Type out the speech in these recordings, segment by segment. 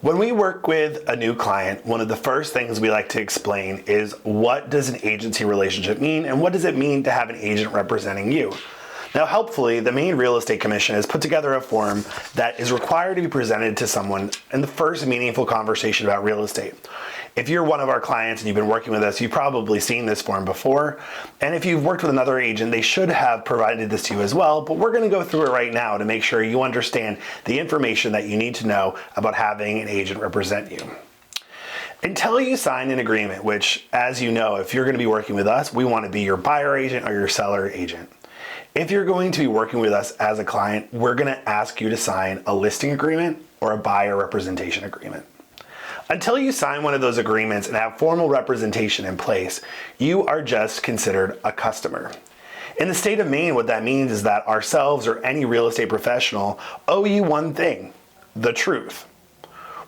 When we work with a new client, one of the first things we like to explain is what does an agency relationship mean and what does it mean to have an agent representing you? Now, helpfully, the Maine Real Estate Commission has put together a form that is required to be presented to someone in the first meaningful conversation about real estate. If you're one of our clients and you've been working with us, you've probably seen this form before. And if you've worked with another agent, they should have provided this to you as well. But we're going to go through it right now to make sure you understand the information that you need to know about having an agent represent you. Until you sign an agreement, which, as you know, if you're going to be working with us, we want to be your buyer agent or your seller agent. If you're going to be working with us as a client, we're going to ask you to sign a listing agreement or a buyer representation agreement. Until you sign one of those agreements and have formal representation in place, you are just considered a customer. In the state of Maine, what that means is that ourselves or any real estate professional owe you one thing: the truth.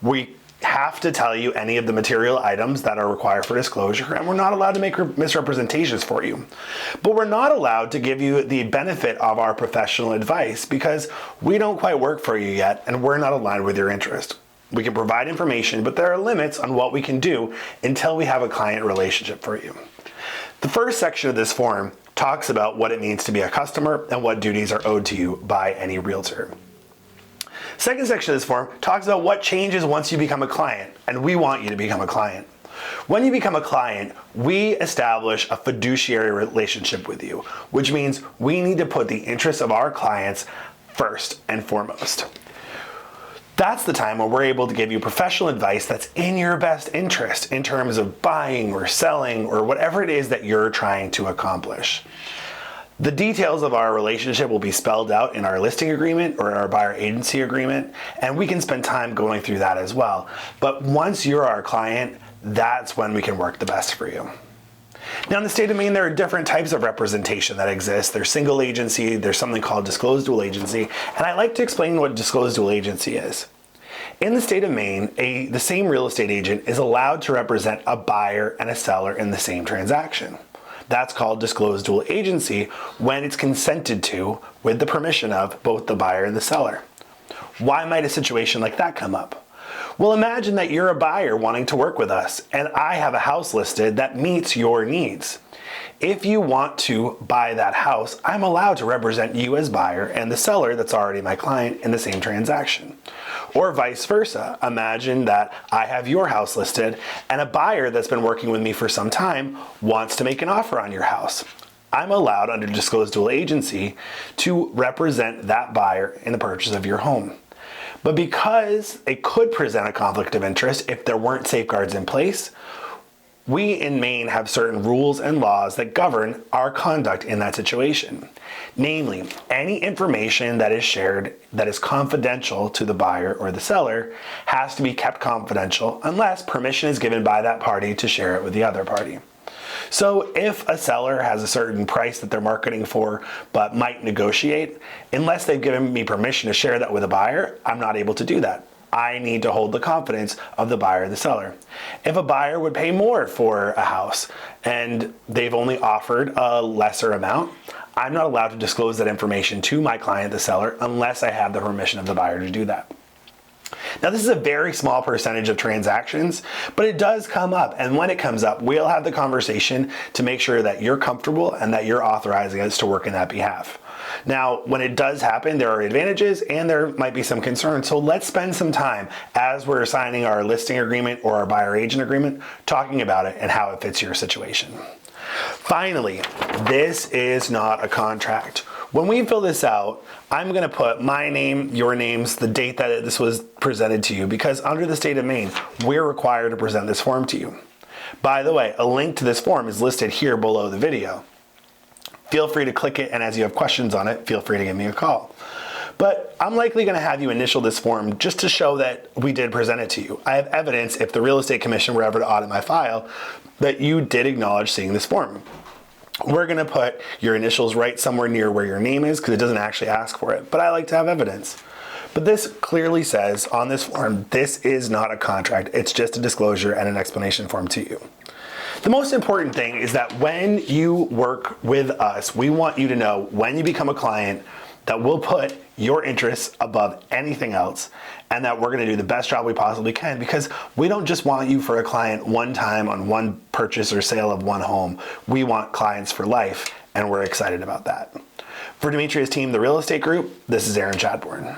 We have to tell you any of the material items that are required for disclosure, and we're not allowed to make misrepresentations for you. But we're not allowed to give you the benefit of our professional advice because we don't quite work for you yet and we're not aligned with your interest. We can provide information, but there are limits on what we can do until we have a client relationship for you. The first section of this form talks about what it means to be a customer and what duties are owed to you by any realtor. Second section of this form talks about what changes once you become a client, and we want you to become a client. When you become a client, we establish a fiduciary relationship with you, which means we need to put the interests of our clients first and foremost. That's the time when we're able to give you professional advice that's in your best interest in terms of buying or selling or whatever it is that you're trying to accomplish. The details of our relationship will be spelled out in our listing agreement or our buyer agency agreement, and we can spend time going through that as well. But once you're our client, that's when we can work the best for you. Now, in the state of Maine, there are different types of representation that exist. There's single agency, there's something called disclosed dual agency, and I like to explain what disclosed dual agency is. In the state of Maine, the same real estate agent is allowed to represent a buyer and a seller in the same transaction. That's called disclosed dual agency when it's consented to with the permission of both the buyer and the seller. Why might a situation like that come up? Well, imagine that you're a buyer wanting to work with us, and I have a house listed that meets your needs. If you want to buy that house, I'm allowed to represent you as buyer and the seller that's already my client in the same transaction. Or vice versa. Imagine that I have your house listed and a buyer that's been working with me for some time wants to make an offer on your house. I'm allowed under disclosed dual agency to represent that buyer in the purchase of your home. But because it could present a conflict of interest if there weren't safeguards in place, we in Maine have certain rules and laws that govern our conduct in that situation. Namely, any information that is shared that is confidential to the buyer or the seller has to be kept confidential unless permission is given by that party to share it with the other party. So if a seller has a certain price that they're marketing for but might negotiate, unless they've given me permission to share that with a buyer, I'm not able to do that. I need to hold the confidence of the buyer or the seller. If a buyer would pay more for a house and they've only offered a lesser amount, I'm not allowed to disclose that information to my client, the seller, unless I have the permission of the buyer to do that. Now, this is a very small percentage of transactions, but it does come up. And when it comes up, we'll have the conversation to make sure that you're comfortable and that you're authorizing us to work in that behalf. Now, when it does happen, there are advantages and there might be some concerns. So let's spend some time as we're signing our listing agreement or our buyer agent agreement, talking about it and how it fits your situation. Finally, this is not a contract. When we fill this out, I'm going to put my name, your names, the date that this was presented to you, because under the state of Maine, we're required to present this form to you. By the way, a link to this form is listed here below the video. Feel free to click it, and as you have questions on it, feel free to give me a call. But I'm likely going to have you initial this form just to show that we did present it to you. I have evidence, if the Real Estate Commission were ever to audit my file, that you did acknowledge seeing this form. We're going to put your initials right somewhere near where your name is because it doesn't actually ask for it, but I like to have evidence. But this clearly says on this form, this is not a contract. It's just a disclosure and an explanation form to you. The most important thing is that when you work with us, we want you to know when you become a client that we'll put your interests above anything else and that we're going to do the best job we possibly can, because we don't just want you for a client one time on one purchase or sale of one home. We want clients for life, and we're excited about that. For Demetria's team, the Real Estate Group, this is Aaron Chadbourne.